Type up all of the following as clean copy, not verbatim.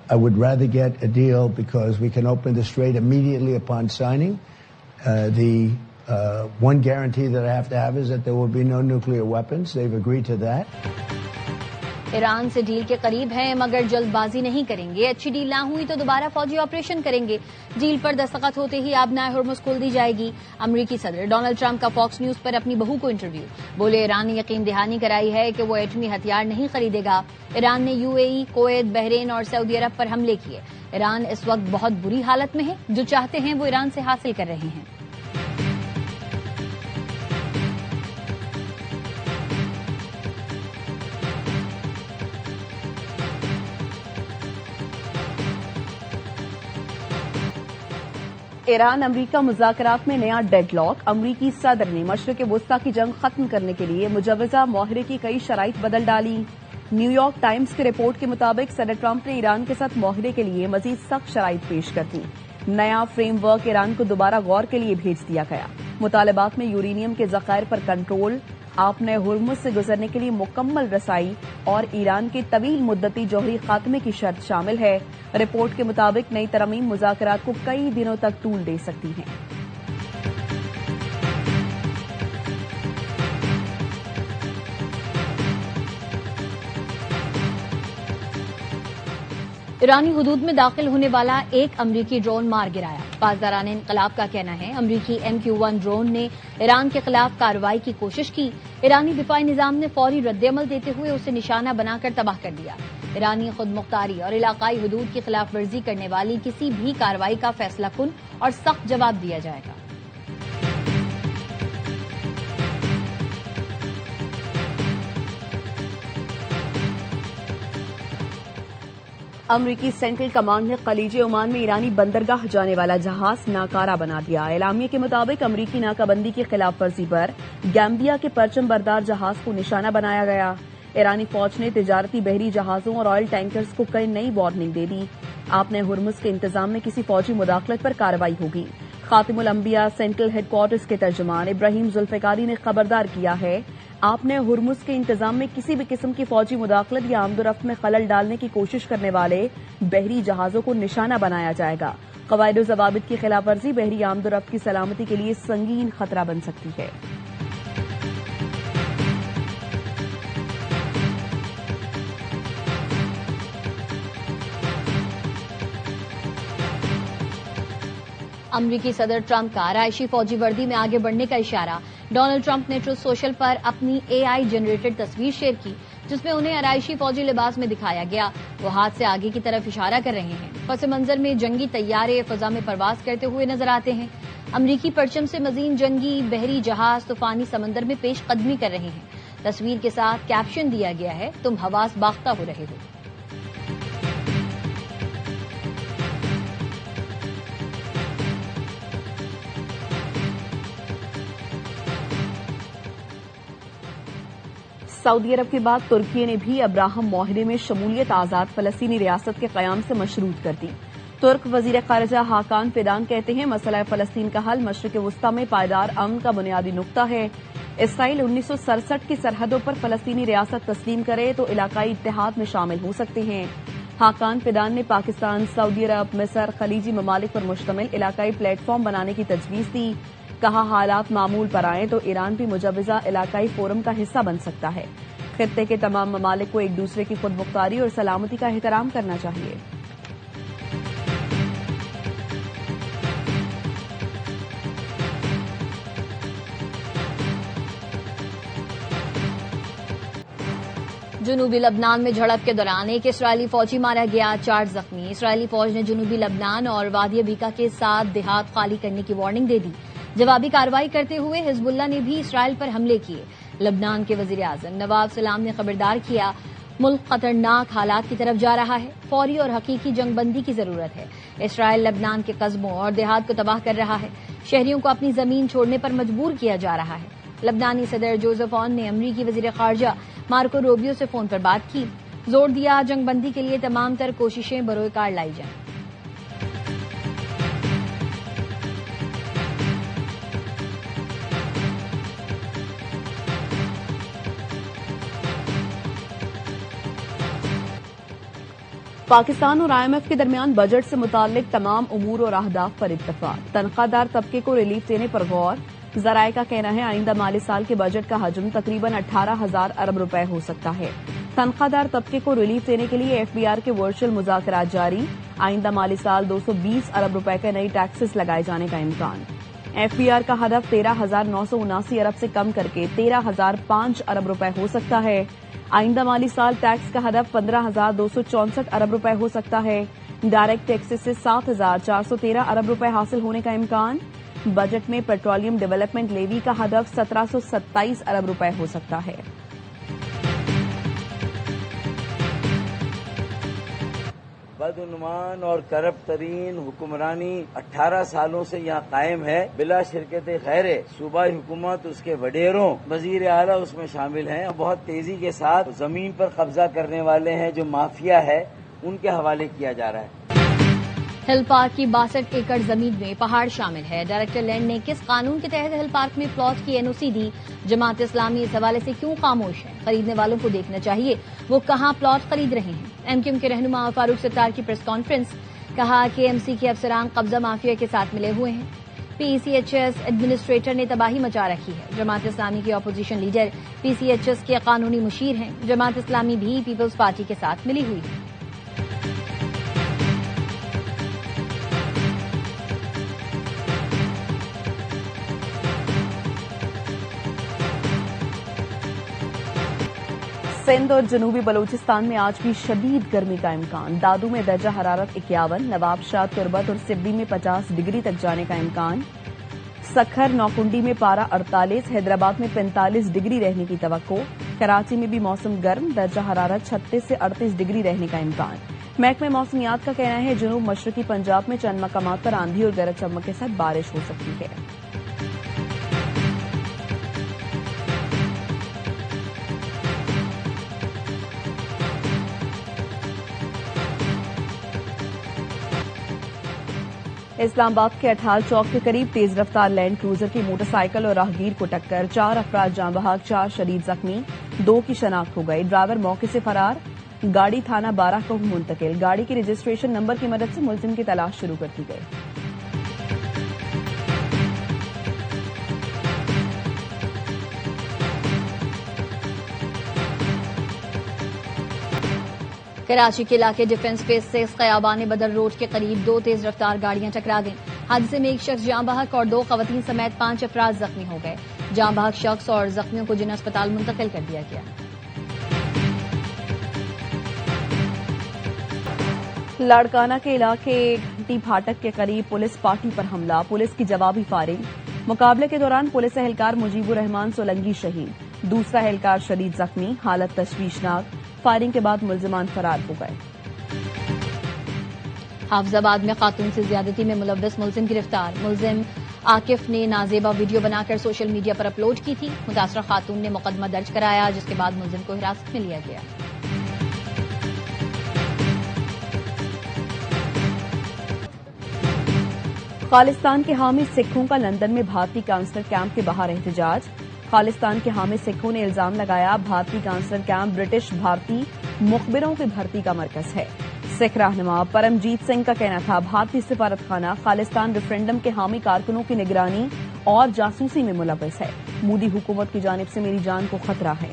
I would rather get a deal because we can open the strait immediately upon signing. The one guarantee that I have to have is that there will be no nuclear weapons. They've agreed to that. Iran سے deal کے قریب ہیں مگر جلد بازی نہیں کریں گے. اچھی ڈیل نہ ہوئی تو دوبارہ فوجی آپریشن کریں گے. ڈیل پر دستخط ہوتے ہی آبنائے ہرمز کھول دی جائے گی. امریکی صدر ڈونلڈ ٹرمپ کا فاکس نیوز پر اپنی بہو کو انٹرویو. بولے ایران نے یقین دہانی کرائی ہے کہ وہ ایٹمی ہتھیار نہیں خریدے گا. ایران نے UAE، کویت، بحرین اور سعودی عرب پر حملے کیے. ایران اس وقت بہت بری حالت میں ہے. جو چاہتے ہیں وہ ایران سے حاصل کر رہے ہیں. ایران امریکہ مذاکرات میں نیا ڈیڈ لاک. امریکی صدر نے مشرق وسطی کی جنگ ختم کرنے کے لیے مجوزہ معاہدے کی کئی شرائط بدل ڈالی. نیو یارک ٹائمز کی رپورٹ کے مطابق صدر ٹرمپ نے ایران کے ساتھ معاہدے کے لیے مزید سخت شرائط پیش کر دی. نیا فریم ورک ایران کو دوبارہ غور کے لیے بھیج دیا گیا. مطالبات میں یورینیم کے ذخائر پر کنٹرول، آبنائے ہرمز سے گزرنے کے لیے مکمل رسائی اور ایران کے طویل مدتی جوہری خاتمے کی شرط شامل ہے. رپورٹ کے مطابق نئی ترمیم مذاکرات کو کئی دنوں تک طول دے سکتی ہیں. ایرانی حدود میں داخل ہونے والا ایک امریکی ڈرون مار گرایا. پاسداران انقلاب کا کہنا ہے امریکی MQ-1 ڈرون نے ایران کے خلاف کارروائی کی کوشش کی. ایرانی دفاعی نظام نے فوری رد عمل دیتے ہوئے اسے نشانہ بنا کر تباہ کر دیا. ایرانی خود مختاری اور علاقائی حدود کی خلاف ورزی کرنے والی کسی بھی کارروائی کا فیصلہ کن اور سخت جواب دیا جائے گا. امریکی سینٹرل کمانڈ نے خلیج عمان میں ایرانی بندرگاہ جانے والا جہاز ناکارہ بنا دیا. اعلامیے کے مطابق امریکی ناکہ بندی کی خلاف ورزی پر گیمبیا کے پرچم بردار جہاز کو نشانہ بنایا گیا. ایرانی فوج نے تجارتی بحری جہازوں اور آئل ٹینکرز کو کئی نئی وارننگ دے دی. آبنائے ہرمز کے انتظام میں کسی فوجی مداخلت پر کارروائی ہوگی. خاتم الانبیاء سینٹرل ہیڈ کوارٹرز کے ترجمان ابراہیم ذوالفقاری نے خبردار کیا ہے آبنائے ہرمز کے انتظام میں کسی بھی قسم کی فوجی مداخلت یا آمد و رفت میں خلل ڈالنے کی کوشش کرنے والے بحری جہازوں کو نشانہ بنایا جائے گا. قواعد و ضوابط کی خلاف ورزی بحری آمد و رفت کی سلامتی کے لیے سنگین خطرہ بن سکتی ہے. امریکی صدر ٹرمپ کا رہائشی فوجی وردی میں آگے بڑھنے کا اشارہ. ڈونلڈ ٹرمپ نے ٹروتھ سوشل پر اپنی AI جنریٹڈ تصویر شیئر کی جس میں انہیں آرائشی فوجی لباس میں دکھایا گیا. وہ ہاتھ سے آگے کی طرف اشارہ کر رہے ہیں. پس منظر میں جنگی طیارے فضا میں پرواز کرتے ہوئے نظر آتے ہیں. امریکی پرچم سے مزید جنگی بحری جہاز طوفانی سمندر میں پیش قدمی کر رہے ہیں. تصویر کے ساتھ کیپشن دیا گیا ہے تم حواس باختہ ہو رہے ہو. سعودی عرب کے بعد ترکی نے بھی ابراہم معاہدے میں شمولیت آزاد فلسطینی ریاست کے قیام سے مشروط کر دی. ترک وزیر خارجہ حاکان فیدان کہتے ہیں مسئلہ فلسطین کا حل مشرق وسطی میں پائیدار امن کا بنیادی نقطہ ہے. اسرائیل 1967 کی سرحدوں پر فلسطینی ریاست تسلیم کرے تو علاقائی اتحاد میں شامل ہو سکتے ہیں. حاکان فیدان نے پاکستان، سعودی عرب، مصر، خلیجی ممالک پر مشتمل علاقائی پلیٹ فارم بنانے کی تجویز دی. کہا حالات معمول پر آئیں تو ایران بھی مجوزہ علاقائی فورم کا حصہ بن سکتا ہے. خطے کے تمام ممالک کو ایک دوسرے کی خود مختاری اور سلامتی کا احترام کرنا چاہیے. جنوبی لبنان میں جھڑپ کے دوران ایک اسرائیلی فوجی مارا گیا، 4 زخمی. اسرائیلی فوج نے جنوبی لبنان اور وادی بیکا کے 7 دیہات خالی کرنے کی وارننگ دے دی. جوابی کارروائی کرتے ہوئے حزب اللہ نے بھی اسرائیل پر حملے کیے. لبنان کے وزیر اعظم نواب سلام نے خبردار کیا ملک خطرناک حالات کی طرف جا رہا ہے. فوری اور حقیقی جنگ بندی کی ضرورت ہے. اسرائیل لبنان کے قصبوں اور دیہات کو تباہ کر رہا ہے. شہریوں کو اپنی زمین چھوڑنے پر مجبور کیا جا رہا ہے. لبنانی صدر جوزف اون نے امریکی وزیر خارجہ مارکو روبیو سے فون پر بات کی. زور دیا جنگ بندی کے لیے تمام تر کوششیں بروئے کار لائی جائیں. پاکستان اور IMF کے درمیان بجٹ سے متعلق تمام امور اور اہداف پر اتفاق. تنخواہ دار طبقے کو ریلیف دینے پر غور. ذرائع کا کہنا ہے آئندہ مالی سال کے بجٹ کا حجم تقریباً 18,000 ارب روپے ہو سکتا ہے. تنخواہ دار طبقے کو ریلیف دینے کے لیے FBR کے ورچوئل مذاکرات جاری. آئندہ مالی سال 220 ارب روپے کے نئی ٹیکسز لگائے جانے کا امکان. FBR کا ہدف 13,979 ارب سے کم کر کے 13,005 ارب روپے ہو سکتا ہے. آئندہ مالی سال ٹیکس کا ہدف 15,264 ارب روپے ہو سکتا ہے. ڈائریکٹ ٹیکسز سے 7,413 ارب روپے حاصل ہونے کا امکان. بجٹ میں پیٹرولیم ڈیولپمنٹ لیوی کا ہدف 1,727 ارب روپے ہو سکتا ہے. بدعنوان اور کرپٹ ترین حکمرانی 18 سالوں سے یہاں قائم ہے بلا شرکت خیر صوبائی حکومت، اس کے وڈیروں، وزیر اعلیٰ اس میں شامل ہیں. بہت تیزی کے ساتھ زمین پر قبضہ کرنے والے ہیں جو مافیا ہے ان کے حوالے کیا جا رہا ہے. ہل پارک کی 62 ایکڑ زمین میں پہاڑ شامل ہے. ڈائریکٹر لینڈ نے کس قانون کے تحت ہل پارک میں پلاٹ کی NOC دی؟ جماعت اسلامی اس حوالے سے کیوں خاموش ہے؟ خریدنے والوں کو دیکھنا چاہیے وہ کہاں پلاٹ خرید رہے ہیں. MQM کے رہنما فاروق ستار کی پریس کانفرنس. کہا کہ MC کے افسران قبضہ مافیا کے ساتھ ملے ہوئے ہیں. PCHS ایڈمنسٹریٹر نے تباہی مچا رکھی ہے. جماعت اسلامی کے اپوزیشن لیڈر PCHS کے قانونی مشیر ہیں. جماعت اسلامی بھی پیپلز پارٹی کے ساتھ ملی ہوئی ہے. سندھ اور جنوبی بلوچستان میں آج بھی شدید گرمی کا امکان. دادو میں درجہ حرارت 51، نواب شاہ تربت اور سبی میں 50 ڈگری تک جانے کا امکان. سکھر نوکنڈی میں پارہ 48، حیدرآباد میں 45 ڈگری رہنے کی توقع. کراچی میں بھی موسم گرم، درجہ حرارت 36 سے 38 ڈگری رہنے کا امکان. محکمہ موسمیات کا کہنا ہے جنوب مشرقی پنجاب میں چند مقامات پر آندھی اور گرج چمک کے ساتھ بارش ہو سکتی ہے. اسلام آباد کے اٹھال چوک کے قریب تیز رفتار لینڈ کروزر کی موٹر سائیکل اور راہگیر کو ٹکر. 4 افراد جاں بحق، 4 شدید زخمی، 2 کی شناخت ہو گئی. ڈرائیور موقع سے فرار، گاڑی تھانہ 12 کو منتقل. گاڑی کے رجسٹریشن نمبر کی مدد سے ملزم کی تلاش شروع کر دی گئی. کراچی کے علاقے ڈیفنس بیس سے خیابان بدر روڈ کے قریب 2 تیز رفتار گاڑیاں ٹکرا گئیں. حادثے میں 1 شخص جاں بحق اور 2 خواتین سمیت 5 افراد زخمی ہو گئے. جاں بحق شخص اور زخمیوں کو جن اسپتال منتقل کر دیا گیا. لاڑکانہ کے علاقے گھنٹی پھاٹک کے قریب پولیس پارٹی پر حملہ، پولیس کی جوابی فائرنگ. مقابلے کے دوران پولیس اہلکار مجیب الرحمان سولنگی شہید، دوسرا اہلکار شدید زخمی، حالت تشویشناک. فائرنگ کے بعد ملزمان فرار ہو گئے. حافظ آباد میں خاتون سے زیادتی میں ملوث ملزم گرفتار. ملزم عاکف نے نازیبا ویڈیو بنا کر سوشل میڈیا پر اپلوڈ کی تھی. متاثرہ خاتون نے مقدمہ درج کرایا جس کے بعد ملزم کو حراست میں لیا گیا. خالصتان کے حامی سکھوں کا لندن میں بھارتی کانسلر کیمپ کے باہر احتجاج. خالصتان کے حامی سکھوں نے الزام لگایا بھارتی کانسلر کیمپ برٹش بھارتی مخبروں کی بھرتی کا مرکز ہے. سکھ رہنما پرمجیت سنگھ کا کہنا تھا بھارتی سفارت خانہ خالصتان ریفرنڈم کے حامی کارکنوں کی نگرانی اور جاسوسی میں ملوث ہے. مودی حکومت کی جانب سے میری جان کو خطرہ ہے.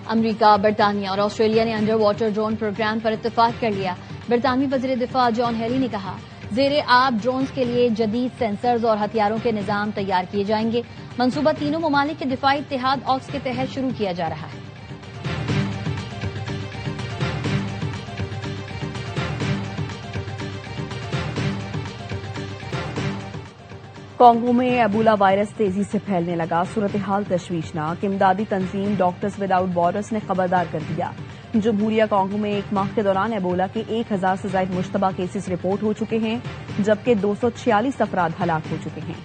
امریکہ، برطانیہ اور آسٹریلیا نے انڈر واٹر ڈرون پروگرام پر اتفاق کر لیا. برطانوی وزیر دفاع جان ہیلی نے کہا زیر آب ڈرونز کے لیے جدید سینسرز اور ہتھیاروں کے نظام تیار کیے جائیں گے. منصوبہ تینوں ممالک کے دفاعی اتحاد آکس کے تحت شروع کیا جا رہا ہے. کانگو میں ایبولا وائرس تیزی سے پھیلنے لگا، صورتحال تشویشناک. امدادی تنظیم ڈاکٹرز وداؤٹ بارڈرز نے خبردار کر دیا جمہوریہ کانگو میں 1 ماہ کے دوران ایبولا کے 1000 سے زائد مشتبہ کیسز رپورٹ ہو چکے ہیں جبکہ 246 افراد ہلاک ہو چکے ہیں.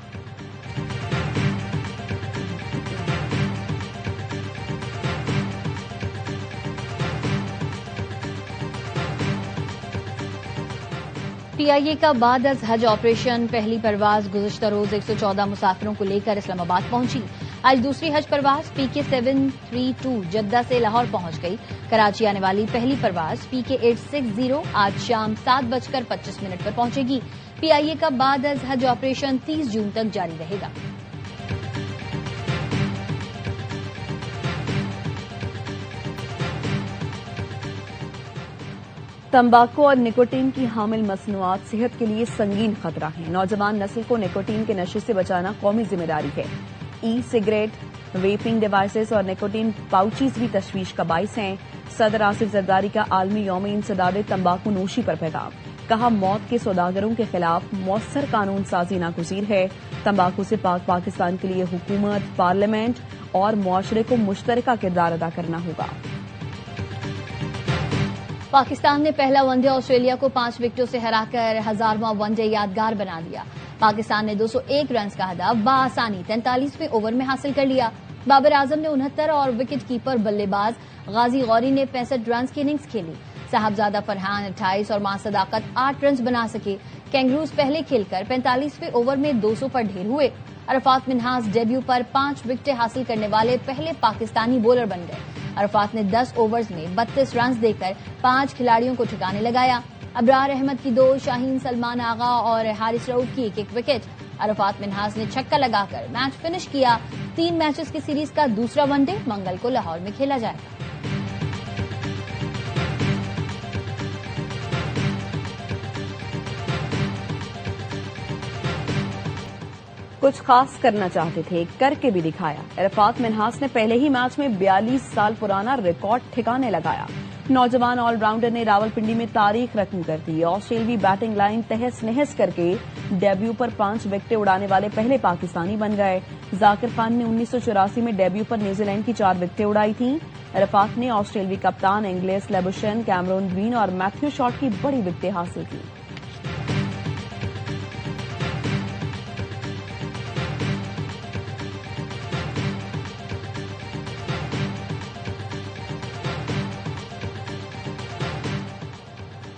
PIA کا بعد از حج آپریشن پہلی پرواز گزشتہ روز 114 مسافروں کو لے کر اسلام آباد پہنچی. آج دوسری حج پرواز PK 732 جدہ سے لاہور پہنچ گئی. کراچی آنے والی پہلی پرواز PK 860 آج شام 7:25 پر پہنچے گی. PIA کا بعد از حج آپریشن 30 جون تک جاری رہے گا. تمباکو اور نکوٹین کی حامل مصنوعات صحت کے لیے سنگین خطرہ ہیں. نوجوان نسل کو نکوٹین کے نشے سے بچانا قومی ذمہ داری ہے. ای سگریٹ، ویپنگ ڈیوائسز اور نکوٹین پاؤچیز بھی تشویش کا باعث ہیں. صدر آصف زرداری کا عالمی یوم انسداد تمباکو نوشی پر پیغام. کہا موت کے سوداگروں کے خلاف مؤثر قانون سازی ناگزیر ہے. تمباکو سے پاک پاکستان کے لیے حکومت، پارلیمنٹ اور معاشرے کو مشترکہ کردار ادا کرنا ہوگا. پاکستان نے پہلا ون ڈے آسٹریلیا کو 5 وکٹوں سے ہرا کر 1000واں ون ڈے یادگار بنا دیا. پاکستان نے 201 رنز کا ہدف بآسانی 43ویں اوور میں حاصل کر لیا. بابر اعظم نے 69 اور وکٹ کیپر بلے باز غازی غوری نے 65 رنز کی اننگز کھیلی. صاحبزادہ فرحان 28 اور ماں صداقت 8 رنز بنا سکے. کینگروز پہلے کھیل کر 45ویں اوور میں 200 پر ڈھیر ہوئے. عرفات منہاس ڈیبیو پر 5 وکٹیں حاصل کرنے والے پہلے پاکستانی بولر بن گئے. عرفات نے 10 اوورز میں 32 رنز دے کر 5 کھلاڑیوں کو ٹھکانے لگایا. ابرار احمد کی 2، شاہین سلمان آغا اور حارث رؤف کی 1-1 وکٹ. عرفات منہاس نے چھکا لگا کر میچ فنش کیا. 3 میچز کی سیریز کا دوسرا ون ڈے منگل کو لاہور میں کھیلا جائے گا. کچھ خاص کرنا چاہتے تھے، کر کے بھی دکھایا. عرفات منہاس نے پہلے ہی میچ میں 42 سال پرانا ریکارڈ ٹھکانے لگایا. نوجوان آل راؤنڈر نے راولپنڈی میں تاریخ رقم کر دی. آسٹریلوی بیٹنگ لائن تہس نہس کر کے ڈیبیو پر 5 وکٹیں اڑانے والے پہلے پاکستانی بن گئے. ذاکر خان نے 1984 میں ڈیبیو پر نیوزی لینڈ کی 4 وکٹیں اڑائی تھیں. عرفات نے آسٹریلوی کپتان انگلس لیبوشن، کیمرون گرین اور میتھیو شارٹ کی بڑی وکٹیں حاصل کی.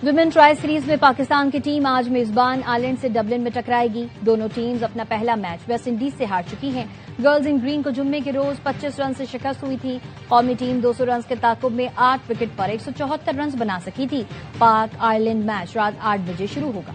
ویمن ٹرائی سیریز میں پاکستان کی ٹیم آج میزبان آئرلینڈ سے ڈبلن میں ٹکرائے گی. دونوں ٹیمز اپنا پہلا میچ ویسٹ انڈیز سے ہار چکی ہیں. گرلز ان گرین کو جمعے کے روز 25 رن سے شکست ہوئی تھی. قومی ٹیم 200 رنز کے تعاقب میں 8 وکٹ پر 174 رنز بنا سکی تھی. پاک آئرلینڈ میچ رات 8 بجے شروع ہوگا.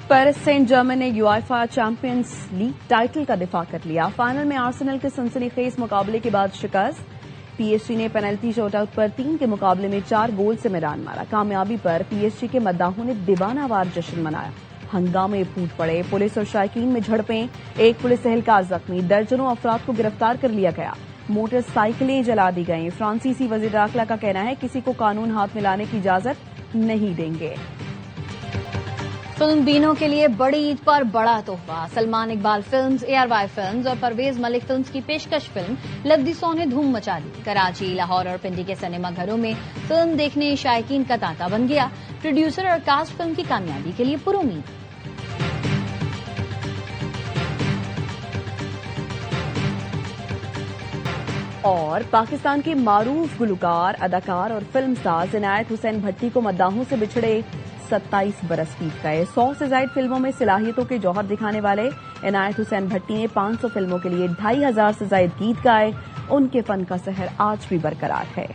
پیرس سینٹ جرمن نے یوائفا چیمپئنز لیگ ٹائٹل کا دفاع کر لیا. فائنل میں آرسنل کے سنسنی خیز مقابلے کے بعد شکست. PSG نے پینلٹی شاٹ آؤٹ پر 3 کے مقابلے میں 4 گول سے میدان مارا. کامیابی پر PSG کے مداحوں نے دیوانہ وار جشن منایا. ہنگامے پھوٹ پڑے، پولیس اور شائقین میں جھڑپیں، ایک پولیس اہلکار زخمی، درجنوں افراد کو گرفتار کر لیا گیا. موٹر سائیکلیں جلا دی گئیں. فرانسیسی وزیر داخلہ کا کہنا ہے کسی کو قانون ہاتھ میں لانے کی اجازت نہیں دیں گے. فلم بینوں کے لیے بڑی عید پر بڑا تحفہ. Salman Iqbal films, ARY films اور پرویز ملک فلمز کی پیشکش فلم لفظی سو نے دھوم مچا دی. کراچی، لاہور اور پنڈی کے سنیما گھروں میں فلم دیکھنے شائقین کا تانتا بن گیا. پروڈیوسر اور کاسٹ فلم کی کامیابی کے لیے پر امید. اور پاکستان کے معروف گلوکار، اداکار اور فلم ساز عنایت حسین بھٹی کو مداحوں سے بچھڑے 27 برس بیت گئے. 100 سے زائد فلموں میں صلاحیتوں کے جوہر دکھانے والے عنایت حسین بھٹی نے 500 فلموں کے لیے 2500 سے زائد گیت گائے. ان کے فن کا سحر آج بھی برقرار ہے.